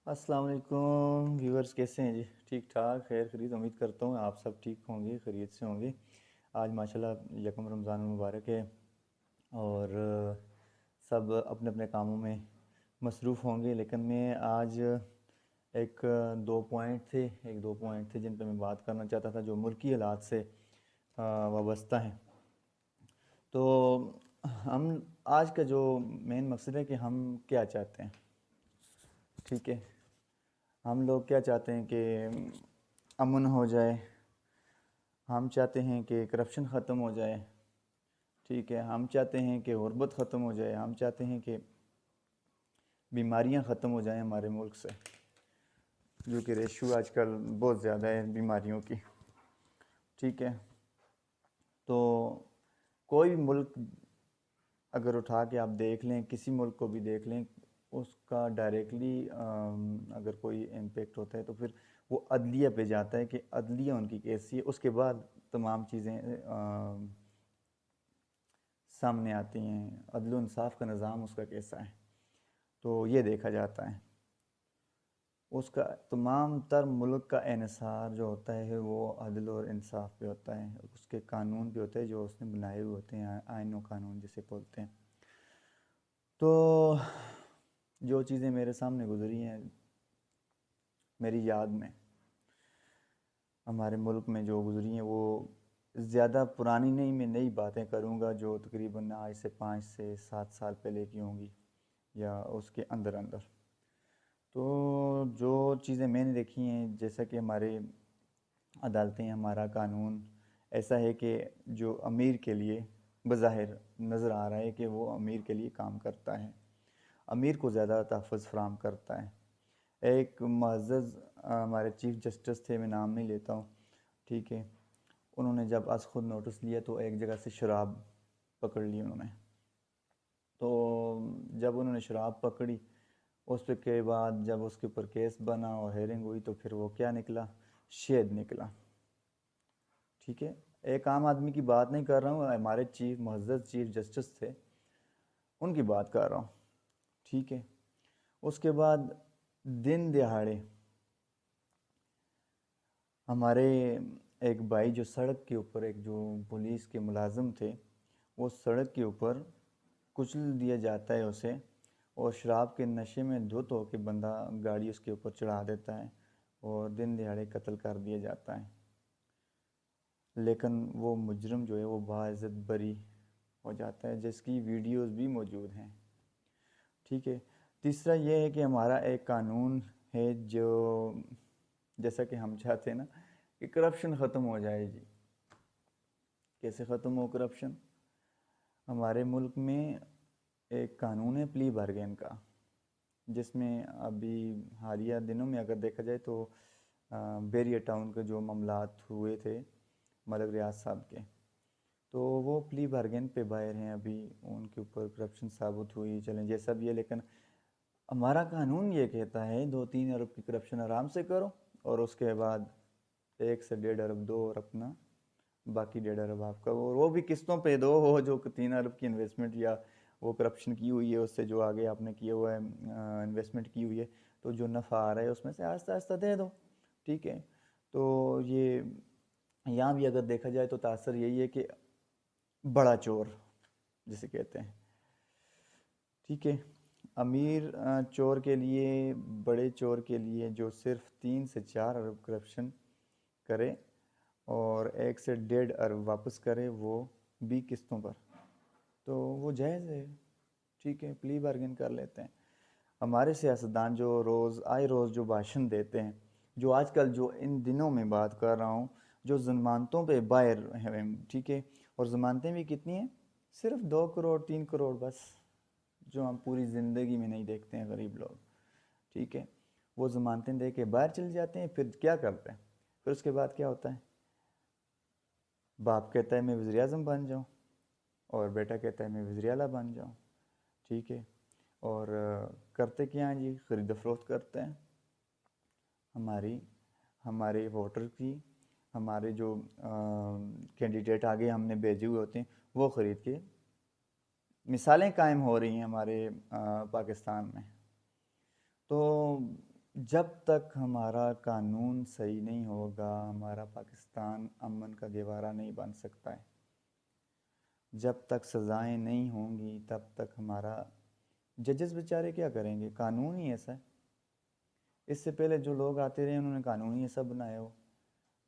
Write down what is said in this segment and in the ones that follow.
अस्सलाम वालेकुम व्यूअर्स, कैसे हैं जी? ठीक ठाक, खैर खरीद। उम्मीद करता हूँ आप सब ठीक होंगे, खैरियत से होंगे। आज माशाल्लाह यकम रमज़ान मुबारक है और सब अपने अपने कामों में मसरूफ़ होंगे। लेकिन मैं आज एक दो पॉइंट थे जिन पर मैं बात करना चाहता था, जो मुल्की हालात से वाबस्ता हैं। तो हम आज का जो मेन मकसद है कि हम क्या चाहते हैं, ठीक है। हम लोग क्या चाहते हैं कि अमन हो जाए, हम चाहते हैं कि करप्शन ख़त्म हो जाए, ठीक है। हम चाहते हैं कि गुर्बत ख़त्म हो जाए, हम चाहते हैं कि बीमारियां ख़त्म हो जाएं हमारे मुल्क से, जो कि रेशो आजकल बहुत ज़्यादा है बीमारियों की, ठीक है। तो कोई भी मुल्क अगर उठा के आप देख लें, किसी मुल्क को भी देख लें, उसका डायरेक्टली अगर कोई इम्पेक्ट होता है तो फिर वो अदलिया पे जाता है कि अदलिया उनकी कैसी है, उसके बाद तमाम चीज़ें सामने आती हैं, अदल इंसाफ का निज़ाम उसका कैसा है, तो ये देखा जाता है। उसका तमाम तर मुल्क का इन्हिसार जो होता है वो अदल और इंसाफ पे होता है, उसके कानून पे होता है जो उसने बनाए हुए होते हैं, आइन व कानून जिसे बोलते हैं। तो जो चीज़ें मेरे सामने गुजरी हैं मेरी याद में, हमारे मुल्क में जो गुजरी हैं, वो ज़्यादा पुरानी नहीं, मैं नई बातें करूँगा जो तकरीबन आज से 5 से 7 साल पहले की होंगी या उसके अंदर अंदर। तो जो चीज़ें मैंने देखी हैं, जैसा कि हमारे अदालतें, हमारा कानून ऐसा है कि जो अमीर के लिए बज़ाहिर नज़र आ रहा है कि वो अमीर के लिए काम करता है, अमीर को ज़्यादा तहफ़्फ़ुज़ फ़राहम करता है। एक मुअज़्ज़ज़ हमारे चीफ़ जस्टिस थे, मैं नाम नहीं लेता हूँ, ठीक है। उन्होंने जब आज ख़ुद नोटिस लिया तो एक जगह से शराब पकड़ ली उन्होंने। तो जब उन्होंने शराब पकड़ी, उस पे के बाद जब उसके ऊपर केस बना और हेयरिंग हुई तो फिर वो क्या निकला, शेद निकला, ठीक है। एक आम आदमी की बात नहीं कर रहा हूँ, हमारे मुअज़्ज़ज़ चीफ जस्टिस थे, उनकी बात कर रहा हूँ, ठीक है। उसके बाद दिन दिहाड़े हमारे एक भाई जो सड़क के ऊपर, एक जो पुलिस के मुलाजिम थे, वो सड़क के ऊपर कुचल दिया जाता है उसे, और शराब के नशे में धुत होकर बंदा गाड़ी उसके ऊपर चढ़ा देता है और दिन दिहाड़े कत्ल कर दिया जाता है। लेकिन वो मुजरम जो है वो बाइज़्ज़त बरी हो जाता है, जिसकी वीडियोस भी मौजूद हैं, ठीक है। तीसरा ये है कि हमारा एक कानून है जो, जैसा कि हम चाहते हैं ना कि करप्शन ख़त्म हो जाए जी। कैसे ख़त्म हो करप्शन? हमारे मुल्क में एक कानून है प्ली बार्गेन का, जिसमें अभी हालिया दिनों में अगर देखा जाए तो बैरियर टाउन के जो मामलात हुए थे मलक रियाज साहब के, तो वो प्ली बार्गेन पे बाहर हैं अभी, उनके ऊपर करप्शन साबित हुई, चलें जैसा भी है। लेकिन हमारा कानून ये कहता है 2-3 अरब की करप्शन आराम से करो और उसके बाद 1 से 1.5 अरब दो और अपना बाकी 1.5 अरब आपका, वो भी किस्तों पे दो, हो जो 3 अरब की इन्वेस्टमेंट या वो करप्शन की हुई है उससे जो आगे आपने किया हुआ है, इन्वेस्टमेंट की हुई है, तो जो नफ़ा आ रहा है उसमें से आहिस्ता आहिस्ता दे दो, ठीक है। तो ये यहाँ भी अगर देखा जाए तो तासर यही है कि बड़ा चोर जिसे कहते हैं, ठीक है। अमीर चोर के लिए, बड़े चोर के लिए जो सिर्फ 3 से 4 अरब करप्शन करे और 1 से 1.5 अरब वापस करे, वो भी किस्तों पर, तो वो जायज़ है, ठीक है, प्ली बार्गेन कर लेते हैं। हमारे सियासतदान जो रोज़ आए रोज़ जो भाषण देते हैं, जो आजकल जो इन दिनों में बात कर रहा हूँ, जो ज़मानतों पे बाहर हैं, ठीक है, और ज़मानतें भी कितनी हैं, सिर्फ 2 करोड़ 3 करोड़ बस, जो हम पूरी ज़िंदगी में नहीं देखते हैं गरीब लोग, ठीक है। वो ज़मानतें दे के बाहर चले जाते हैं, फिर क्या करते हैं, फिर उसके बाद क्या होता है, बाप कहता है मैं वज़ीर आज़म बन जाऊँ और बेटा कहता है मैं वज़ीर आला बन जाऊँ, ठीक है। और करते क्या हैं जी, ख़रीद फरोख्त करते हैं हमारी, हमारे वोटर की, हमारे जो कैंडिडेट आगे हमने भेजे हुए होते हैं वो ख़रीद के मिसालें कायम हो रही हैं हमारे पाकिस्तान में। तो जब तक हमारा कानून सही नहीं होगा हमारा पाकिस्तान अमन का गहवारा नहीं बन सकता है। जब तक सज़ाएं नहीं होंगी तब तक हमारा जजेस बेचारे क्या करेंगे, कानून ही ऐसा है। इससे पहले जो लोग आते रहे उन्होंने कानून ही ऐसा बनाया हो।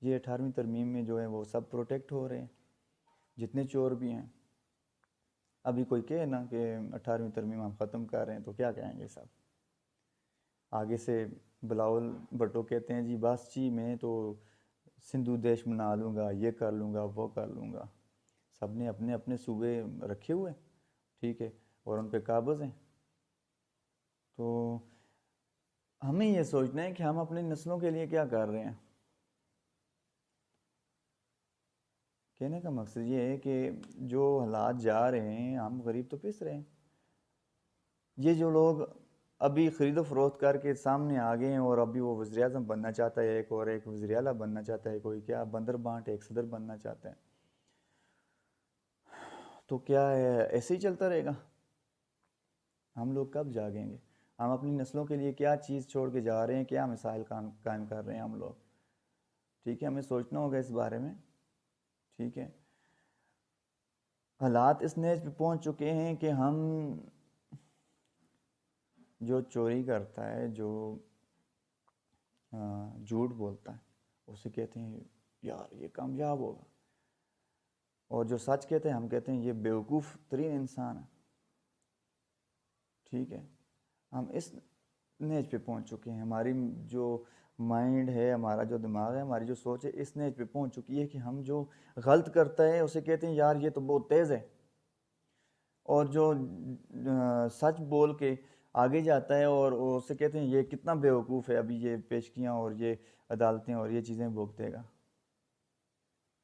ये 18वीं तरमीम में जो है वो सब प्रोटेक्ट हो रहे हैं, जितने चोर भी हैं। अभी कोई कहे ना कि 18वीं तरमीम हम ख़त्म कर रहे हैं तो क्या कहेंगे सब। आगे से बिलावल भुट्टो कहते हैं जी बस जी मैं तो सिंधु देश बना लूँगा, ये कर लूँगा, वो कर लूँगा। सब ने अपने अपने सूबे रखे हुए, ठीक है, और उन पे काबज़ हैं। तो हमें ये सोचना है कि हम अपनी नस्लों के लिए क्या कर रहे हैं। कहने का मकसद ये है कि जो हालात जा रहे हैं हम गरीब तो पिस रहे हैं। ये जो लोग अभी ख़रीदो फरोख्त करके सामने आ गए हैं और अभी वो वज़ीर आज़म बनना चाहता है एक, और एक वज़ीर आला बनना चाहता है, कोई क्या बंदर बांट एक सदर बनना चाहता है, तो क्या है ऐसे ही चलता रहेगा। हम लोग कब जागेंगे? हम अपनी नस्लों के लिए क्या चीज़ छोड़ के जा रहे हैं, क्या मिसाइल कायम कर रहे हैं हम लोग। ठीक है, हमें सोचना होगा इस बारे में। ठीक है, हालात इस नेज पे पहुंच चुके हैं कि हम जो चोरी करता है, जो झूठ बोलता है, उसे कहते हैं यार ये कामयाब होगा, और जो सच कहते हैं हम कहते हैं ये बेवकूफ़ तरीन इंसान है। ठीक है, हम इस नेज पे पहुंच चुके हैं। हमारी जो माइंड है, हमारा जो दिमाग है, हमारी जो सोच है इस नेज पे पहुंच चुकी है कि हम जो गलत करता है उसे कहते हैं यार ये तो बहुत तेज़ है, और जो सच बोल के आगे जाता है और उसे कहते हैं ये कितना बेवकूफ़ है, अभी ये पेशकियाँ और ये अदालतें और ये चीज़ें भुगतेगा।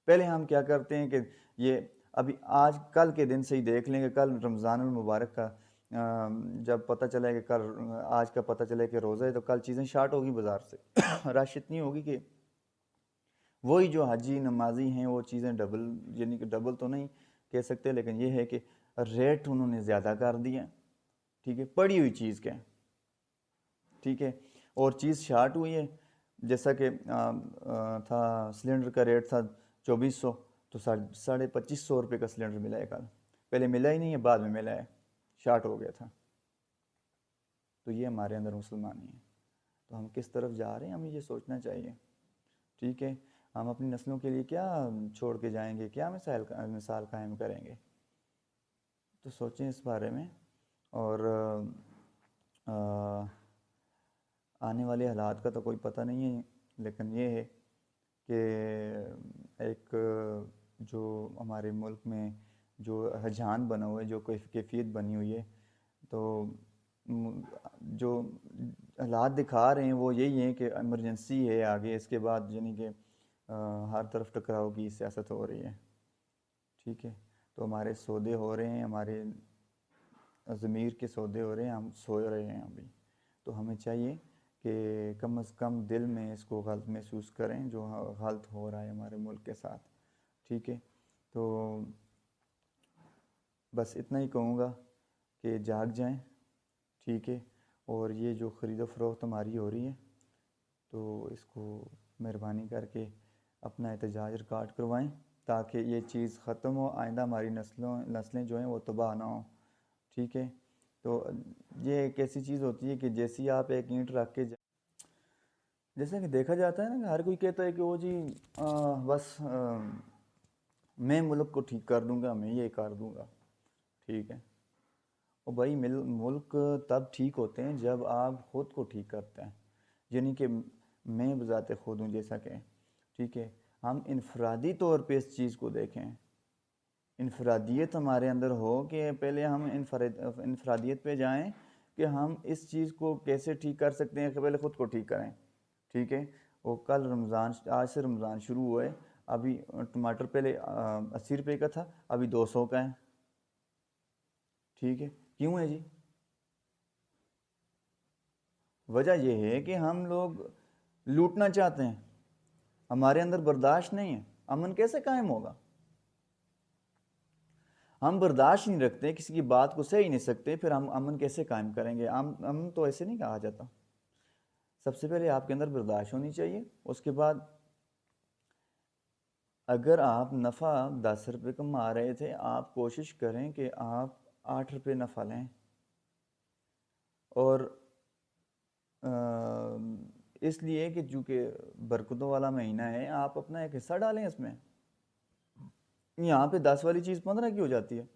पहले हम क्या करते हैं कि ये अभी आज कल के दिन से ही देख लेंगे, कल रमज़ानुल मुबारक का जब पता चला कि कल आज का पता चला कि रोज़ा है तो कल चीज़ें शार्ट होगी बाज़ार से रश इतनी होगी कि वही जो हाजी नमाजी हैं वो चीज़ें डबल, यानी कि डबल तो नहीं कह सकते, लेकिन ये है कि रेट उन्होंने ज़्यादा कर दिया। ठीक है, पड़ी हुई चीज़ के, ठीक है, और चीज़ शार्ट हुई है। जैसा कि था सिलेंडर का रेट था 2400, तो 2500 रुपये का सिलेंडर मिला है कल। पहले मिला ही नहीं है, बाद में मिला है, शार्ट हो गया था। तो ये हमारे अंदर मुसलमानी है। तो हम किस तरफ जा रहे हैं हमें ये सोचना चाहिए। ठीक है, हम अपनी नस्लों के लिए क्या छोड़ के जाएंगे, क्या मिसाल कायम करेंगे। तो सोचें इस बारे में। और आने वाले हालात का तो कोई पता नहीं है, लेकिन ये है कि एक जो हमारे मुल्क में जो रुझान बना हुआ है, जो कैफियत बनी हुई है, तो जो हालात दिखा रहे हैं वो यही है कि इमरजेंसी है आगे, इसके बाद यानी कि हर तरफ टकराव की सियासत हो रही है। ठीक है, तो हमारे सौदे हो रहे हैं, हमारे ज़मीर के सौदे हो रहे हैं, हम सो रहे हैं अभी। तो हमें चाहिए कि कम से कम दिल में इसको गलत महसूस करें जो गलत हो रहा है हमारे मुल्क के साथ। ठीक है, तो बस इतना ही कहूँगा कि जाग जाएं। ठीक है, और ये जो ख़रीदो फरोख्त हमारी हो रही है तो इसको मेहरबानी करके अपना एहतजाज रिकॉर्ड करवाएं ताकि ये चीज़ ख़त्म हो, आइंदा हमारी नस्लें जो हैं वो तबाह ना हो। ठीक है, तो ये एक ऐसी चीज़ होती है कि जैसी आप एक ईंट रख के जैसे कि देखा जाता है ना, हर कोई कहता है कि वो जी बस मैं मुल्क को ठीक कर दूंगा, मैं ये कर दूंगा। ठीक है, और भाई मुल्क तब ठीक होते हैं जब आप ख़ुद को ठीक करते हैं, यानी कि मैं बज़ाते खुद हूँ जैसा कि। ठीक है, हम इनफरादी तौर पे इस चीज़ को देखें, इनफरादियत हमारे अंदर हो कि पहले हम इनफरादियत पे जाएं कि हम इस चीज़ को कैसे ठीक कर सकते हैं कि पहले ख़ुद को ठीक करें। ठीक है, वो कल रमज़ान, आज से रमज़ान शुरू हुआ है, अभी टमाटर पहले 80 रुपये का था, अभी 200 का है। ठीक है, क्यों है जी? वजह यह है कि हम लोग लूटना चाहते हैं, हमारे अंदर बर्दाश्त नहीं है। अमन कैसे कायम होगा? हम बर्दाश्त नहीं रखते, किसी की बात को सह ही नहीं सकते, फिर हम अमन कैसे कायम करेंगे? अमन तो ऐसे नहीं कहा जाता। सबसे पहले आपके अंदर बर्दाश्त होनी चाहिए। उसके बाद अगर आप नफ़ा 10 रुपये कमा रहे थे, आप कोशिश करें कि आप 8 रुपये नफ़ा लें। और इसलिए कि चूँकि बरकतों वाला महीना है, आप अपना एक हिस्सा डालें इसमें। यहाँ पे 10 वाली चीज़ 15 की हो जाती है।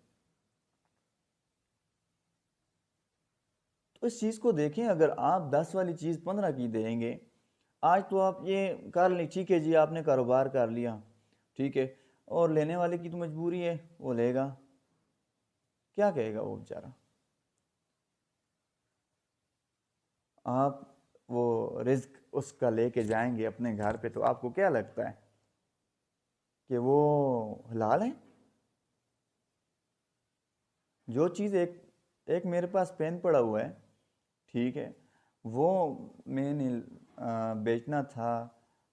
तो इस चीज़ को देखें, अगर आप 10 वाली चीज़ 15 की देंगे, आज तो आप ये कर लें, ठीक है जी, आपने कारोबार कर लिया, ठीक है, और लेने वाले की तो मजबूरी है, वो लेगा, क्या कहेगा वो बेचारा। आप वो रिस्क उसका लेके जाएंगे अपने घर पे, तो आपको क्या लगता है कि वो हलाल है? जो चीज़ एक एक मेरे पास पेन पड़ा हुआ है, ठीक है, वो मैंने बेचना था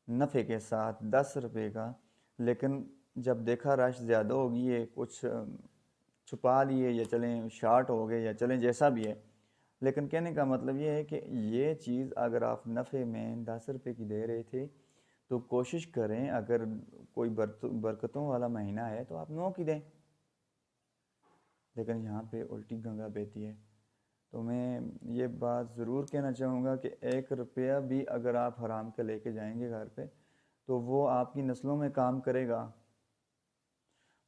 नफ़े के साथ 10 रुपये का, लेकिन जब देखा रश ज़्यादा होगी, ये कुछ छुपा लिए या चलें शार्ट हो गए या चलें जैसा भी है, लेकिन कहने का मतलब ये है कि ये चीज़ अगर आप नफ़े में 10 रुपये की दे रहे थे, तो कोशिश करें, अगर कोई बरकतों वाला महीना है तो आप 9 की दें। लेकिन यहाँ पे उल्टी गंगा बहती है। तो मैं ये बात ज़रूर कहना चाहूँगा कि 1 रुपया भी अगर आप हराम का लेके जाएंगे घर पे, तो वो आपकी नस्लों में काम करेगा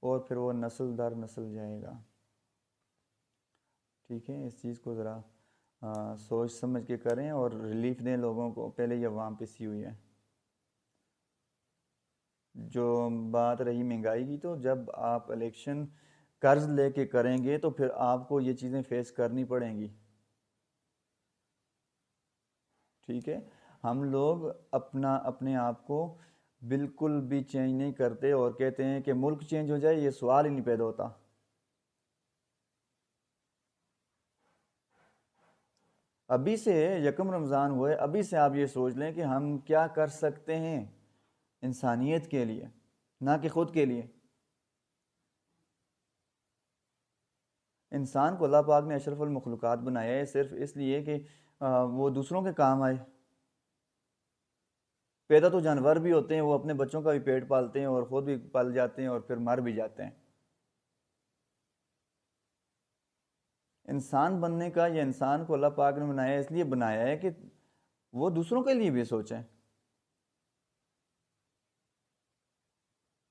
और फिर वो नस्ल दर नस्ल जाएगा। ठीक है, इस चीज़ को ज़रा सोच समझ के करें और रिलीफ दें लोगों को। पहले ये अवाम पिसी हुई है। जो बात रही महंगाई की, तो जब आप इलेक्शन कर्ज लेके करेंगे तो फिर आपको ये चीज़ें फेस करनी पड़ेंगी। ठीक है, हम लोग अपने आप को बिल्कुल भी चेंज नहीं करते और कहते हैं कि मुल्क चेंज हो जाए, ये सवाल ही नहीं पैदा होता। अभी से यकम रमज़ान हुए, अभी से आप ये सोच लें कि हम क्या कर सकते हैं इंसानियत के लिए, ना कि ख़ुद के लिए। इंसान को अल्लाह पाक ने अशरफुल मखलूक़ात बनाया है सिर्फ इसलिए कि वो दूसरों के काम आए। पैदा तो जानवर भी होते हैं, वो अपने बच्चों का भी पेट पालते हैं और ख़ुद भी पल जाते हैं और फिर मर भी जाते हैं। इंसान बनने का, या इंसान को अल्लाह पाक ने बनाया इसलिए बनाया है कि वो दूसरों के लिए भी सोचें।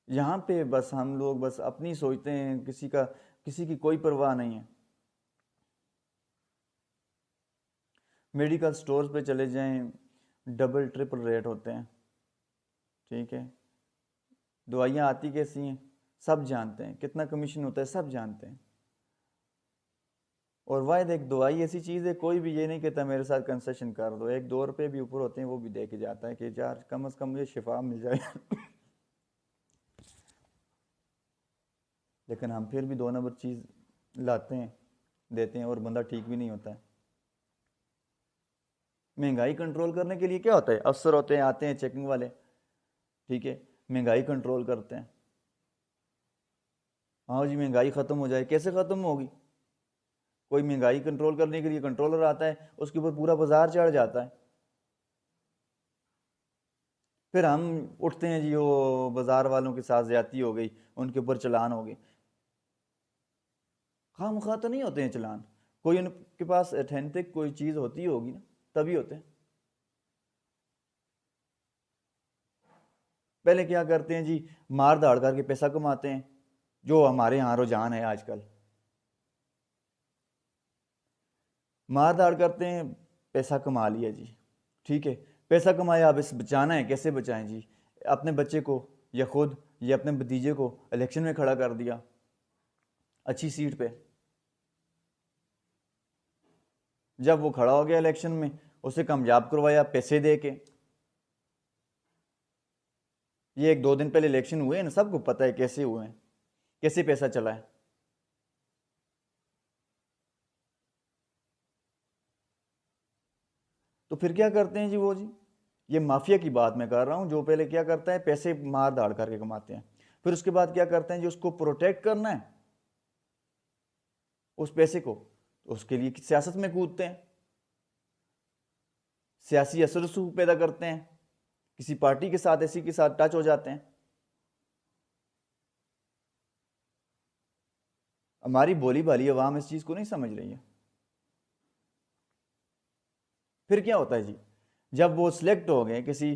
यहाँ पे बस हम लोग बस अपनी सोचते हैं, किसी की कोई परवाह नहीं है। मेडिकल स्टोर्स पे चले जाएं, डबल ट्रिपल रेट होते हैं। ठीक है, दवाइयाँ आती कैसी हैं सब जानते हैं, कितना कमीशन होता है सब जानते हैं। और वायद एक दवाई ऐसी चीज़ है, कोई भी ये नहीं कहता मेरे साथ कंसेशन कर दो, 1-2 रुपये भी ऊपर होते हैं वो भी दे के जाता है कि यार कम से कम मुझे शिफा मिल जाए। लेकिन हम फिर भी 2 नंबर चीज़ लाते हैं, देते हैं और बंदा ठीक भी नहीं होता है। महंगाई कंट्रोल करने के लिए क्या होता है, अफसर होते हैं, आते हैं चेकिंग वाले, ठीक है, महंगाई कंट्रोल करते हैं। हाँ जी, महंगाई ख़त्म हो जाए, कैसे ख़त्म होगी? कोई महंगाई कंट्रोल करने के लिए कंट्रोलर आता है, उसके ऊपर पूरा बाजार चढ़ जाता है। फिर हम उठते हैं जी, वो बाजार वालों के साथ ज्यादती हो गई, उनके ऊपर चलान हो गए। खामखा तो नहीं होते हैं चलान, कोई उनके पास अथेंटिक कोई चीज़ होती होगी ना, तभी होते हैं। पहले क्या करते हैं जी, मार धाड़ करके पैसा कमाते हैं, जो हमारे यहाँ रुझान है आजकल। मार धाड़ करते हैं, पैसा कमा लिया जी, ठीक है, पैसा कमाया, अब इस बचाना है, कैसे बचाएं जी? अपने बच्चे को या खुद या अपने भतीजे को इलेक्शन में खड़ा कर दिया अच्छी सीट पे। जब वो खड़ा हो गया इलेक्शन में, उसे कामयाब करवाया पैसे दे के। ये 1-2 दिन पहले इलेक्शन हुए हैं ना, सबको पता है कैसे हुए हैं, कैसे पैसा चला है। तो फिर क्या करते हैं जी वो जी, ये माफिया की बात मैं कर रहा हूँ, जो पहले क्या करता है, पैसे मार धाड़ करके कमाते हैं, फिर उसके बाद क्या करते हैं जी, उसको प्रोटेक्ट करना है उस पैसे को, तो उसके लिए सियासत में कूदते हैं। सियासी असर रसूख पैदा करते हैं, किसी पार्टी के साथ ऐसी के साथ टच हो जाते हैं। हमारी भोली भाली अवाम इस चीज़ को नहीं समझ रही है। फिर क्या होता है जी, जब वो सिलेक्ट हो गए किसी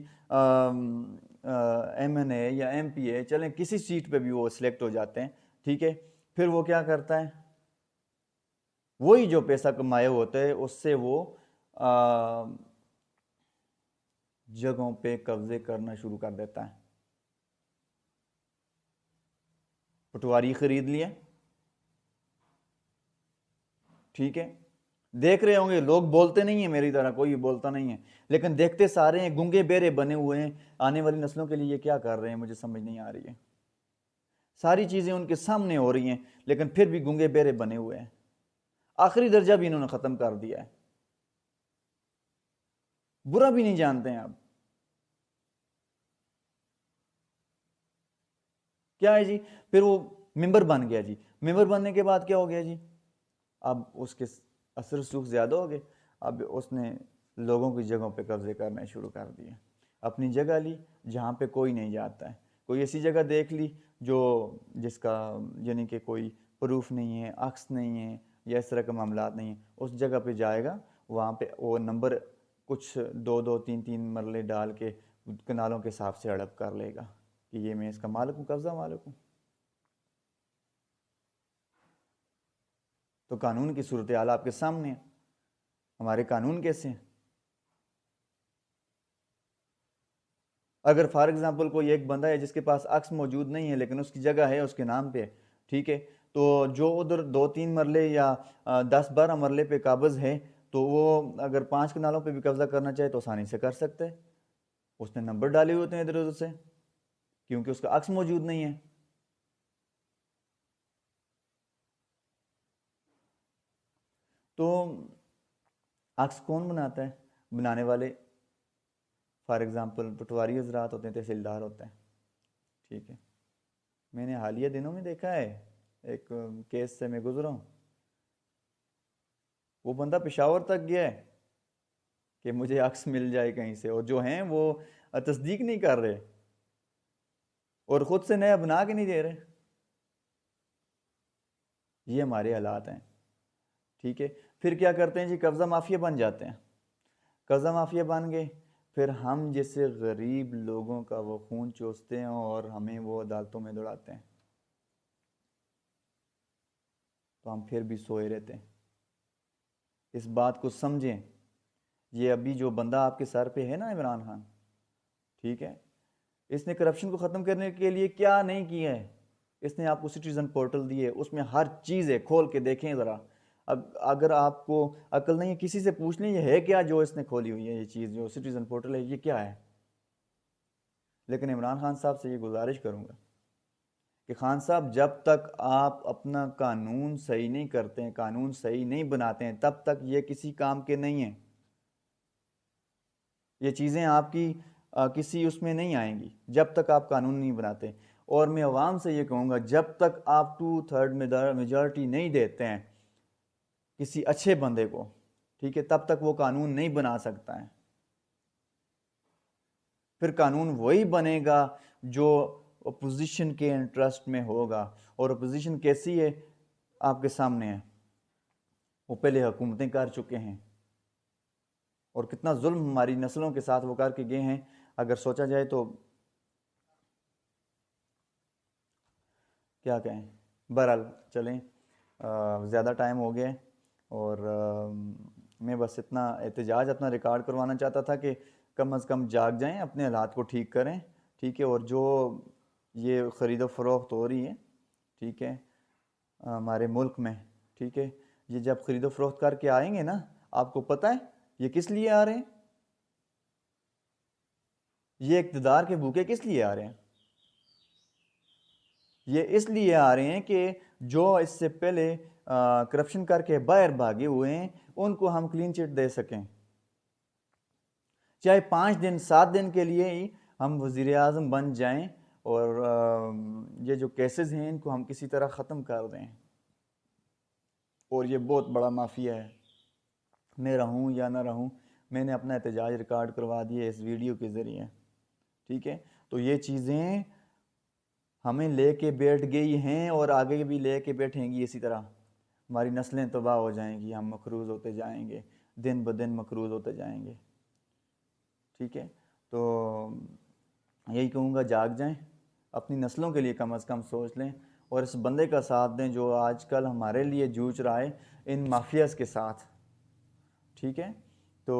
MNA या MPA, चलें किसी सीट पे भी वो सिलेक्ट हो जाते हैं, ठीक है, फिर वो क्या करता है, वही जो पैसा कमाए होते हैं उससे वो जगहों पे कब्जे करना शुरू कर देता है। पटवारी खरीद लिए, ठीक है, देख रहे होंगे लोग, बोलते नहीं है मेरी तरह, कोई बोलता नहीं है, लेकिन देखते सारे हैं, गूंगे बेरे बने हुए हैं। आने वाली नस्लों के लिए ये क्या कर रहे हैं मुझे समझ नहीं आ रही है। सारी चीजें उनके सामने हो रही हैं, लेकिन फिर भी गूंगे बेरे बने हुए हैं। आखिरी दर्जा भी इन्होंने खत्म कर दिया है, बुरा भी नहीं जानते हैं। अब क्या है जी, फिर वो मेंबर बन गया जी, मेंबर बनने के बाद क्या हो गया जी, अब उसके असर सुख ज़्यादा हो गए, अब उसने लोगों की जगहों पे कब्जे करने शुरू कर दिए, अपनी जगह ली जहाँ पे कोई नहीं जाता है। कोई ऐसी जगह देख ली जो जिसका यानी कि कोई प्रूफ नहीं है, अक्स नहीं है या इस तरह का मामला नहीं है, उस जगह पे जाएगा, वहाँ पे वो नंबर कुछ 2-2, 3-3 मरले डाल के कनालों के हिसाब से हड़प कर लेगा कि ये मैं इसका मालिक हूँ, कब्जा मालिक हूँ। तो कानून की सूरत हाल आपके सामने है, हमारे कानून कैसे हैं। अगर फॉर एग्जांपल कोई एक बंदा है जिसके पास अक्स मौजूद नहीं है लेकिन उसकी जगह है उसके नाम पे, ठीक है, तो जो उधर 2-3 मरले या 10-12 मरले पे काबज है, तो वो अगर 5 कनालों पे भी कब्जा करना चाहे तो आसानी से कर सकते हैं। उसने नंबर डाले होते हैं इधर उधर से, क्योंकि उसका अक्स मौजूद नहीं है। तो अक्स कौन बनाता है, बनाने वाले फॉर एग्जांपल पटवारी हजरात होते हैं, तहसीलदार होते हैं, ठीक है। मैंने हालिया दिनों में देखा है, एक केस से मैं गुजरा हूँ, वो बंदा पेशावर तक गया है कि मुझे अक्स मिल जाए कहीं से, और जो हैं वो तस्दीक नहीं कर रहे और ख़ुद से नया बना के नहीं दे रहे। ये हमारे हालात हैं, ठीक है। फिर क्या करते हैं जी, कब्ज़ा माफिया बन जाते हैं। कब्ज़ा माफिया बन गए, फिर हम जैसे गरीब लोगों का वो खून चूसते हैं और हमें वो अदालतों में दौड़ाते हैं, तो हम फिर भी सोए रहते हैं। इस बात को समझें, ये अभी जो बंदा आपके सर पे है ना, इमरान खान, ठीक है, इसने करप्शन को ख़त्म करने के लिए क्या नहीं किया है। इसने आपको सिटीज़न पोर्टल दिए, उसमें हर चीज़ है, खोल के देखें ज़रा। अगर आपको अकल नहीं है, किसी से पूछ लें ये है क्या जो इसने खोली हुई है, ये चीज़ जो सिटीज़न पोर्टल है ये क्या है। लेकिन इमरान खान साहब से ये गुजारिश करूँगा कि खान साहब, जब तक आप अपना कानून सही नहीं करते हैं, कानून सही नहीं बनाते हैं, तब तक ये किसी काम के नहीं हैं। ये चीज़ें आपकी किसी उसमें नहीं आएंगी जब तक आप कानून नहीं बनाते। और मैं अवाम से ये कहूँगा, जब तक आप 2/3 मेजॉरिटी नहीं देते हैं किसी अच्छे बंदे को, ठीक है, तब तक वो कानून नहीं बना सकता है। फिर कानून वही बनेगा जो अपोजिशन के इंटरेस्ट में होगा। और अपोजिशन कैसी है आपके सामने है, वो पहले हुकूमतें कर चुके हैं और कितना जुल्म हमारी नस्लों के साथ वो करके गए हैं, अगर सोचा जाए तो क्या कहें। बहरहाल चलें, ज़्यादा टाइम हो गया और मैं बस इतना एहतजाज अपना रिकॉर्ड करवाना चाहता था कि कम अज़ कम जाग जाएं, अपने हालात को ठीक करें, ठीक है। और जो ये ख़रीदो फ़रोख्त हो रही है, ठीक है, हमारे मुल्क में, ठीक है, ये जब ख़रीदो फ़रोख्त करके आएंगे ना, आपको पता है ये किस लिए आ रहे हैं, ये इक़्तिदार के भूखे किस लिए आ रहे हैं। ये इसलिए आ रहे हैं कि जो इससे पहले करप्शन करके बाहर भागे हुए हैं उनको हम क्लीन चिट दे सकें, चाहे 5 दिन 7 दिन के लिए ही हम वज़ीर आज़म बन जाएं और ये जो केसेस हैं इनको हम किसी तरह ख़त्म कर दें। और ये बहुत बड़ा माफिया है, मैं रहूं या ना रहूं, मैंने अपना एहतजाज रिकॉर्ड करवा दिया इस वीडियो के ज़रिए। ठीक है, तो ये चीज़ें हमें लेके बैठ गई हैं और आगे भी लेके बैठेंगी इसी तरह। हमारी नस्लें तबाह हो जाएंगी, हम मकरूज़ होते जाएंगे, दिन ब दिन मकरूज़ होते जाएंगे। ठीक है, तो यही कहूँगा, जाग जाएं, अपनी नस्लों के लिए कम से कम सोच लें और इस बंदे का साथ दें जो आजकल हमारे लिए जूझ रहा है इन माफियाज़ के साथ। ठीक है, तो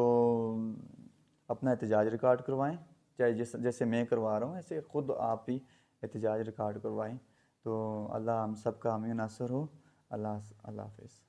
अपना एहतजाज रिकॉर्ड करवाएं, चाहे जैसे मैं करवा रहा हूँ ऐसे ख़ुद आप भी एहतजाज रिकॉर्ड करवाएं। तो अल्लाह हम सब का हामी नासर हो। अल्लाह अल्लाह हाफ़िज़।